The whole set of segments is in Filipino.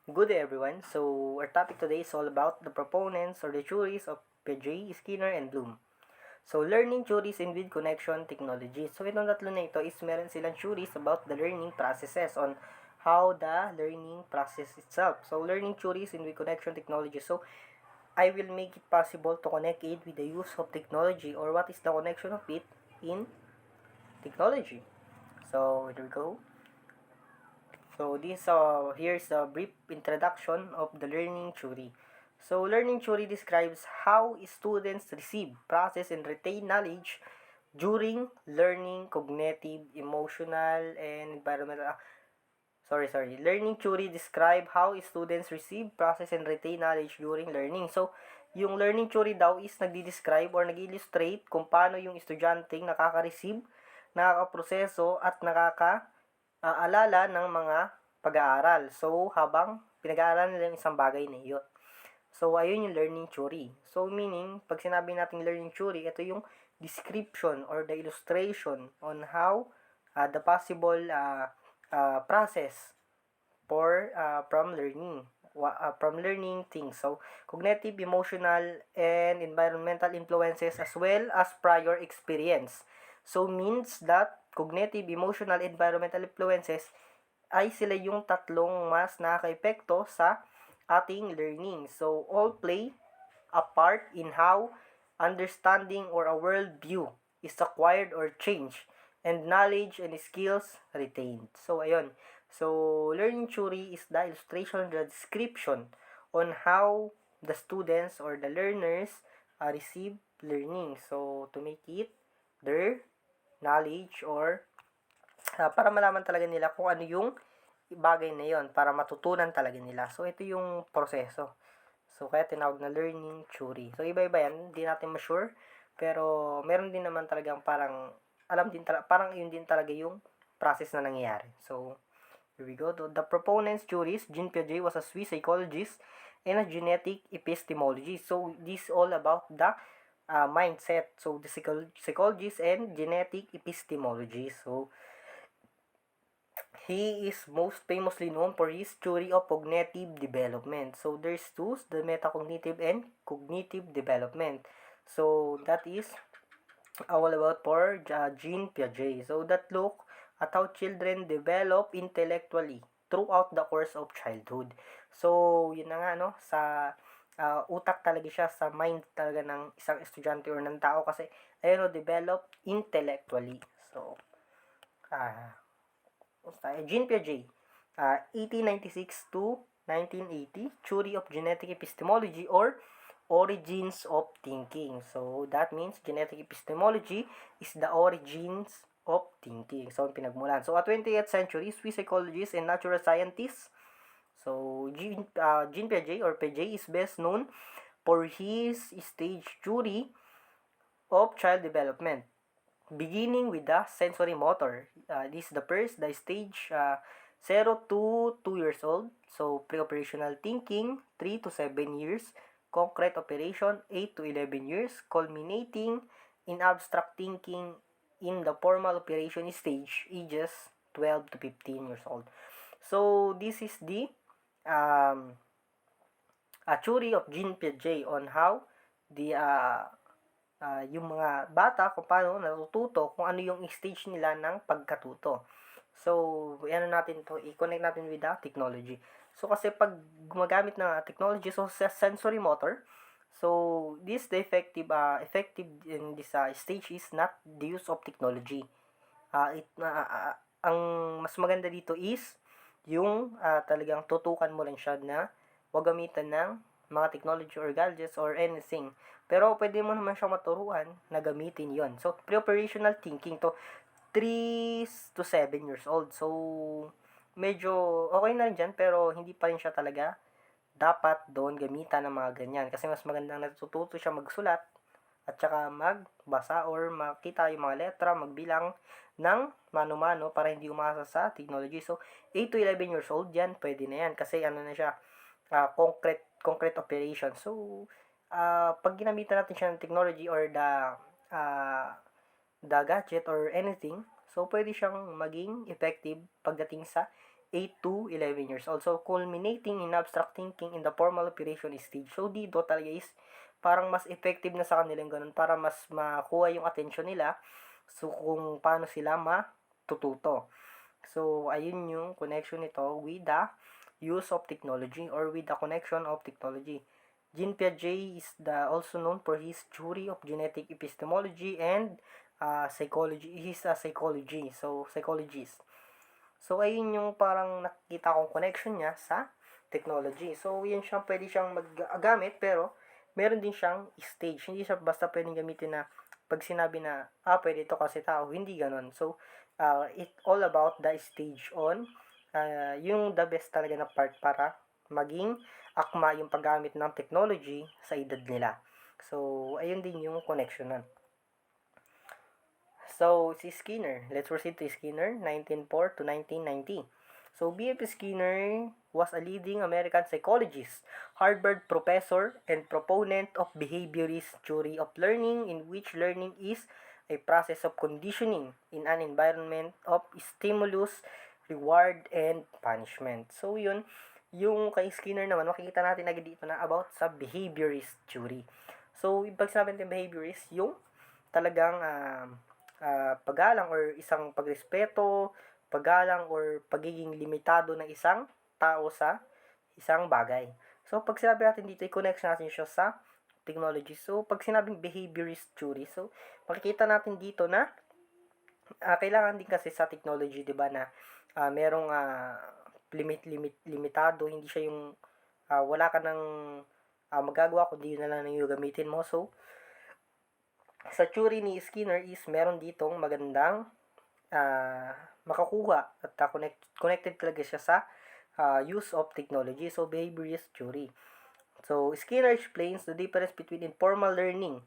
Good day, everyone. So, our topic today is all about the proponents or the theories of Piaget, Skinner, and Bloom. So, learning theories in with connection technology. So, itong tatlo na ito is meron silang theories about the learning processes on how the learning process itself. So, learning theories in with connection technology. So, I will make it possible to connect it with the use of technology or what is the connection of it in technology. So, here we go. So here's a brief introduction of the learning theory. So learning theory describes how students receive, process, and retain knowledge during learning, cognitive, emotional, and environmental. Learning theory describe how students receive, process, and retain knowledge during learning. So, yung learning theory daw is nagdi-describe or nag-illustrate kung paano yung estudyanteng nakaka-receive, nakaka-proseso, at nakaka-alala ng mga pag-aaral. So, habang pinag-aaralan nila yung isang bagay na iyon. So, ayun yung learning theory. So, meaning, pag sinabi natin learning theory, ito yung description or the illustration on how the possible process from learning things. So, cognitive, emotional, and environmental influences as well as prior experience. So, means that cognitive, emotional, environmental influences ay sila yung tatlong mas nakaka-epekto sa ating learning. So, all play a part in how understanding or a worldview is acquired or changed and knowledge and skills retained. So, ayun. So, learning theory is the illustration, the description on how the students or the learners receive learning. So, to make it their knowledge or para malaman talaga nila kung ano yung bagay na yon para matutunan talaga nila. So, ito yung proseso. So, kaya tinawag na learning theory. So, iba-iba yan. Hindi natin ma-sure. Pero, meron din naman talagang parang, parang yun din talaga yung process na nangyayari. So, here we go. The proponent's theories, Jean Piaget was a Swiss psychologist and a genetic epistemologist. So, this all about the mindset. So, the psychologist and genetic epistemology. So, he is most famously known for his theory of cognitive development. So, there's two, the metacognitive and cognitive development. So, that is all about for Jean Piaget. So, that look at how children develop intellectually throughout the course of childhood. So, yun na nga, no, sa utak talaga siya, sa mind talaga ng isang estudyante or ng tao kasi, ayun, develop intellectually. So, Jean Piaget, 1896 to 1980, Theory of Genetic Epistemology or Origins of Thinking. So, that means genetic epistemology is the origins of thinking. So, pinagmulan. So, a 20th century, Swiss psychologist and natural scientist. So, Jean Piaget or Piaget is best known for his stage theory of child development, beginning with the sensory motor. This is the stage 0 to 2 years old. So, pre-operational thinking, 3 to 7 years. Concrete operation, 8 to 11 years. Culminating in abstract thinking in the formal operation stage, ages 12 to 15 years old. So, this is the theory of Jean Piaget on how the yung mga bata kung paano natututo, kung ano yung stage nila ng pagkatuto. So, ano natin to, i-connect natin with the technology. So, kasi pag gumagamit ng technology, so sa sensory motor, so this the effective in this stage is not the use of technology. Ang mas maganda dito is yung talagang tutukan mo lang siya na wag gamitan ng mga technology or gadgets or anything. Pero pwede mo naman siyang maturuan na gamitin yon. So, pre-operational thinking to 3 to 7 years old. So, medyo okay na rin dyan, pero hindi pa rin siya talaga dapat doon gamitan ng mga ganyan. Kasi mas magandang natututo siya magsulat at saka magbasa or makita yung mga letra, magbilang ng mano-mano para hindi umasa sa technology. So, 8 to 11 years old yan, pwede na yan. Kasi ano na siya, concrete operation. So, pag ginamitan natin siya ng technology or the gadget or anything, so pwede siyang maging effective pagdating sa 8 to 11 years old. So, culminating in abstract thinking in the formal operation stage. So, dito talaga is parang mas effective na sa kanila yung ganun para mas makuha yung attention nila. So, kung paano sila matututo. So, ayun yung connection nito with the use of technology or with the connection of technology. Jean Piaget is also known for his theory of genetic epistemology and psychology. He's a psychologist. So, ayun yung parang nakikita kong connection niya sa technology. So, yun siyang pwede siyang maggamit pero meron din siyang stage. Hindi siya basta pwedeng gamitin na pag sinabi na, pwede ito kasi tao. Hindi ganon. So, it all about the stage on yung the best talaga na part para maging akma yung paggamit ng technology sa edad nila. So, ayun din yung connection nun. So, si Skinner. Let's proceed to Skinner, 1904 to 1990. So, B.F. Skinner was a leading American psychologist, Harvard professor, and proponent of behaviorist theory of learning in which learning is a process of conditioning in an environment of stimulus, reward, and punishment. So, yun. Yung kay Skinner naman, makikita natin agad dito na about sa behaviorist theory. So, pag sinabi natin behaviorist, yung talagang paggalang or isang pagrespeto, paggalang or pagiging limitado ng isang tao sa isang bagay. So, pag sinabi natin dito, i-connect natin siya sa technology. So, pag sinabing behaviorist theory, so, makikita natin dito na kailangan din kasi sa technology, di ba, na merong limitado, hindi siya yung wala ka ng magagawa kundi yun na lang yung gamitin mo. So, sa theory ni Skinner is meron ditong magandang makakuha at connected talaga siya sa use of technology. So, behaviorist theory. So, Skinner explains the difference between informal learning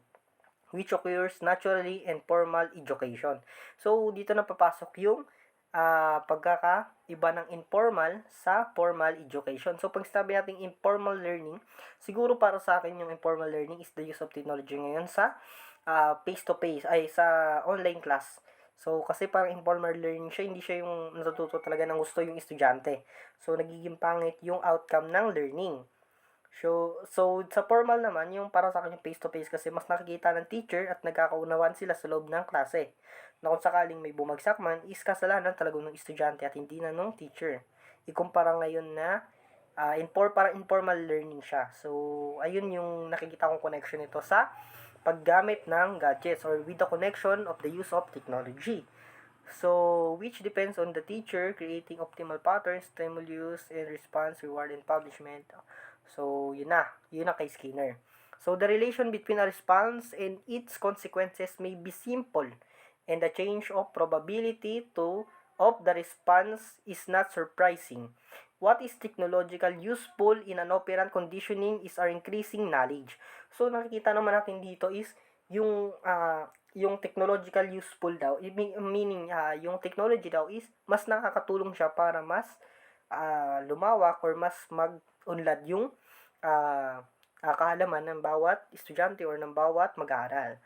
which occurs naturally and formal education. So, dito na papasok yung pagkakaiba ng informal sa formal education. So, pag sabi natin informal learning, siguro para sa akin yung informal learning is the use of technology ngayon sa face-to-face, sa online class. So, kasi parang informal learning siya, hindi siya yung natututo talaga ng gusto yung estudyante. So, nagiging pangit yung outcome ng learning. So sa formal naman, yung para sa akin yung face-to-face kasi mas nakikita ng teacher at nagkakaunawaan sila sa loob ng klase. Na kung sakaling may bumagsak man, is kasalanan talaga ng estudyante at hindi na ng teacher. Ikumpara ngayon na parang informal learning siya. So, ayun yung nakikita kong connection nito sa paggamit ng gadgets or with the connection of the use of technology. So, which depends on the teacher creating optimal patterns, stimulus, and response, reward, and punishment. So, yun na kay Skinner. So, the relation between a response and its consequences may be simple, and the change of probability of the response is not surprising. What is technological useful in an operant conditioning is our increasing knowledge. So, nakikita naman natin dito is yung technological useful daw, meaning yung technology daw is mas nakakatulong siya para mas lumawak or mas mag-unlad yung kaalaman ng bawat estudyante or ng bawat mag-aaral.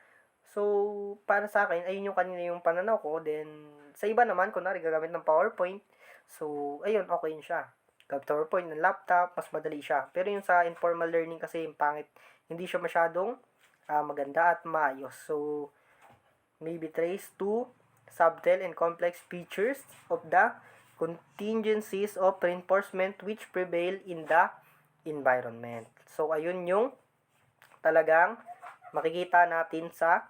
So, para sa akin, ayun yung kanina yung pananaw ko. Then, sa iba naman, kunwari gagamit ng PowerPoint. So, ayun, okay yun siya. Gamit PowerPoint ng laptop, mas madali siya. Pero yung sa informal learning kasi yung pangit, hindi siya masyadong maganda at maayos. So, maybe trace to subtle and complex features of the contingencies of reinforcement which prevail in the environment. So, ayun yung talagang makikita natin sa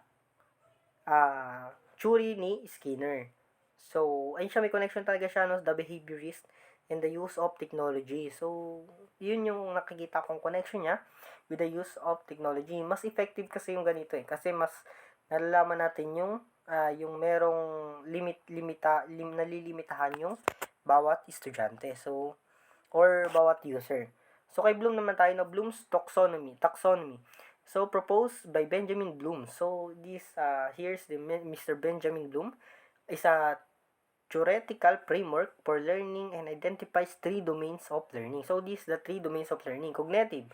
theory ni Skinner. So, ayun siya, may connection talaga siya the behaviorist and the use of technology. So, yun yung nakikita kong connection niya with the use of technology. Mas effective kasi yung ganito kasi mas nalalaman natin yung merong nalilimitahan yung bawat estudyante. So, or bawat user. So, kay Bloom naman tayo Bloom's taxonomy. So, proposed by Benjamin Bloom. So, here's the Mr. Benjamin Bloom is a theoretical framework for learning and identifies 3 domains of learning. So, these the 3 domains of learning. Cognitive.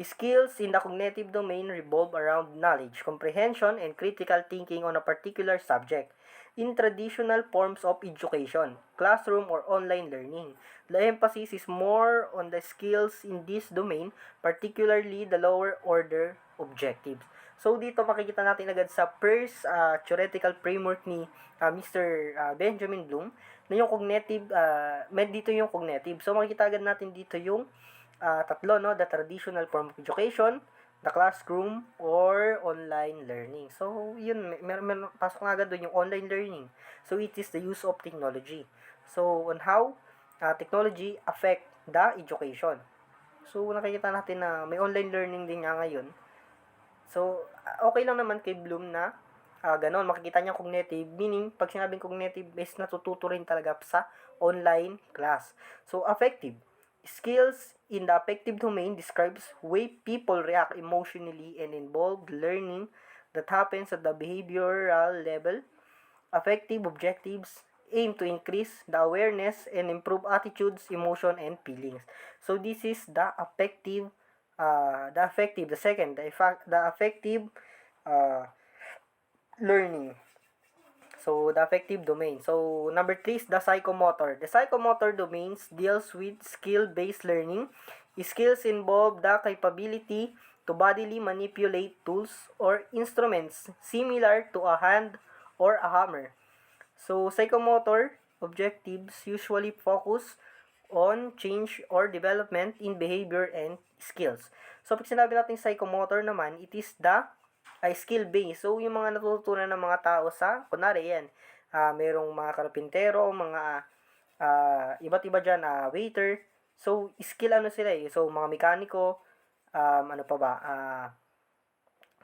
Skills in the cognitive domain revolve around knowledge, comprehension, and critical thinking on a particular subject. in traditional forms of education, classroom or online learning. The emphasis is more on the skills in this domain, particularly the lower order objectives. So dito makikita natin agad sa first theoretical framework ni Mr. Benjamin Bloom na yung cognitive, dito yung cognitive. So makikita agad natin dito yung tatlo, no? The traditional form of education, the classroom, or online learning. So, yun, pasok nga agad doon yung online learning. So, it is the use of technology. So, on how technology affect the education. So, nakikita natin na may online learning din nga ngayon. So, okay lang naman kay Bloom na ganon, makikita niya cognitive, meaning, pag sinabing cognitive, is natututo rin talaga sa online class. So, affective. Skills in the affective domain describes way people react emotionally and involved learning that happens at the behavioral level. Affective objectives aim to increase the awareness and improve attitudes, emotion, and feelings. So this is the affective, the second, the affective learning. So, the affective domain. So, number 3 is the psychomotor. The psychomotor domains deals with skill-based learning. Skills involve the capability to bodily manipulate tools or instruments similar to a hand or a hammer. So, psychomotor objectives usually focus on change or development in behavior and skills. So, pag sinabi natin psychomotor naman, it is the skill base. So, yung mga natututunan ng mga tao sa, kunwari yan, merong mga karpintero, mga iba't iba dyan, waiter. So, skill ano sila eh. So, mga mekaniko, ano pa ba,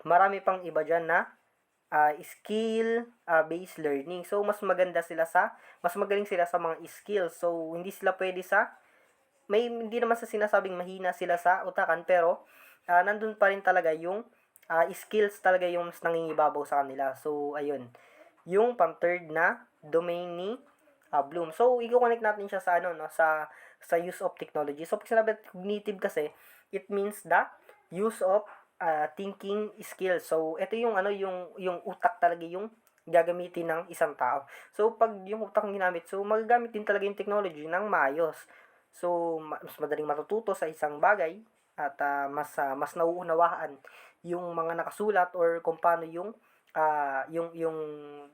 marami pang iba dyan na skill based learning. So, mas magaling sila sa mga skills. So, hindi sila pwede hindi naman sa sinasabing mahina sila sa utakan, pero nandun pa rin talaga yung skills talaga yung mas nangingibabaw sa kanila. So, ayun. Yung pang-third na domain ni Bloom. So, i-connect natin siya sa sa use of technology. So, pag sinabi cognitive kasi, it means the use of thinking skills. So, ito yung yung utak talaga yung gagamitin ng isang tao. So, pag yung utak ginamit, so magagamit din talaga yung technology ng maayos. So, mas madaling matututo sa isang bagay at mas nauunawaan yung mga nakasulat or kung paano yung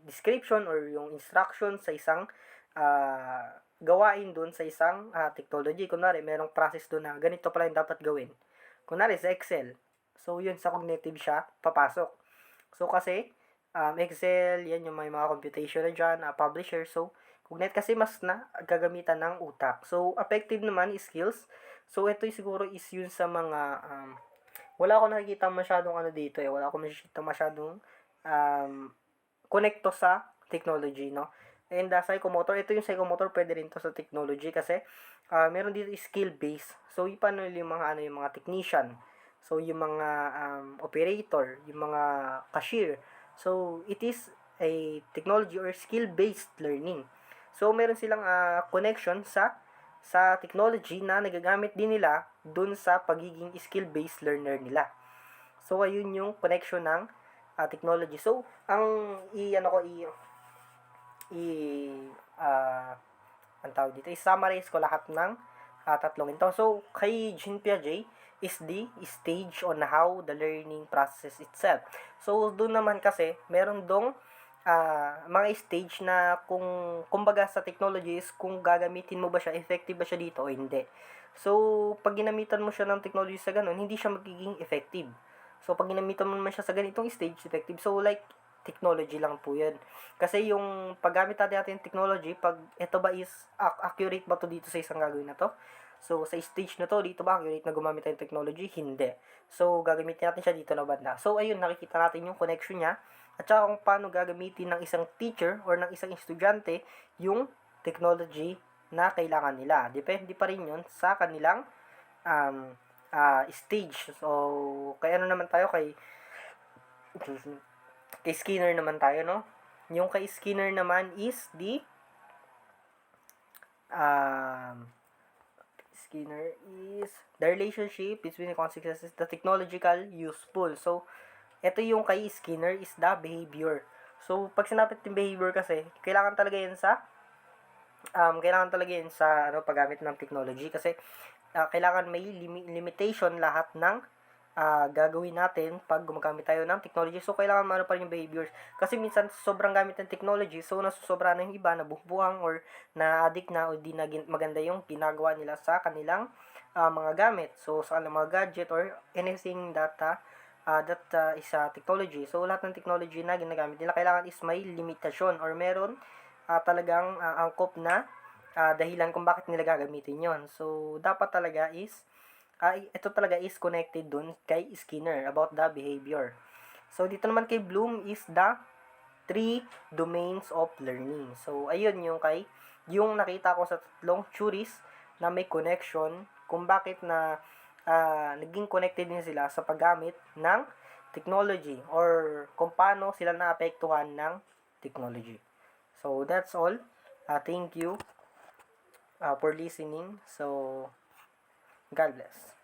description or yung instruction sa isang gawain doon sa isang technology. Kunwari, merong process doon na ganito pala yung dapat gawin. Kunwari, sa Excel. So, yun, sa cognitive siya, papasok. So, kasi, Excel, yan yung may mga computation na dyan, publisher. So, cognitive kasi mas na gagamitan ng utak. So, affective naman is skills. So, ito siguro is yun sa mga wala ako nakikita masyadong dito eh. Wala ako nakikita masyadong connecto sa technology, no? And psychomotor, ito yung psychomotor, pwede rin to sa technology kasi meron dito skill-based. So, paano yung mga yung mga technician. So, yung mga operator, yung mga cashier. So, it is a technology or skill-based learning. So, meron silang connection sa technology na nagagamit din nila dun sa pagiging skill-based learner nila. So, ayun yung connection ng technology. So, ang i-summarize ko lahat ng tatlong ito. So, kay Jean Piaget is the stage on how the learning process itself. So, doon naman kasi, meron dong mga stage na kumbaga sa technology is kung gagamitin mo ba siya, effective ba siya dito o hindi. So, pag ginamitan mo siya ng technology sa ganun, hindi siya magiging effective. So, pag ginamitan mo naman siya sa ganitong stage, effective. So, like, technology lang po yun. Kasi yung paggamit natin technology, pag ito ba is accurate ba to dito sa isang gagawin na to? So, sa stage na to, dito ba accurate na gumamit tayo ng technology? Hindi. So, gagamitin natin siya dito na banda. So, ayun, nakikita natin yung connection niya. At saka kung paano gagamitin ng isang teacher or ng isang estudyante yung technology na kailangan nila. Depende pa rin yun sa kanilang stage. So, kay naman tayo, kay Skinner naman tayo, no? Yung kay Skinner naman is the Skinner is the relationship between the consequences, the technological useful. So, ito yung kay Skinner is the behavior. So, pag sinapit yung behavior kasi, kailangan talaga yan sa paggamit ng technology kasi kailangan may limitation lahat ng gagawin natin pag gumagamit tayo ng technology. So, kailangan pa rin yung behaviors. Kasi minsan, sobrang gamit ng technology, so nasusobra na yung iba, nabubuhang or na-addict na o di na maganda yung ginagawa nila sa kanilang mga gamit. So, sa kanilang mga gadget or anything that is technology. So, lahat ng technology na ginagamit nila, kailangan is may limitasyon or meron talagang angkop na dahilan kung bakit nila gagamitin yon. So, dapat talaga is ito talaga is connected dun kay Skinner about the behavior. So, dito naman kay Bloom is the 3 domains of learning. So, ayun yung nakita ko sa tatlong theories na may connection kung bakit na naging connected din sila sa paggamit ng technology or kung paano sila naapektuhan ng technology. So, that's all. Thank you for listening. So, God bless.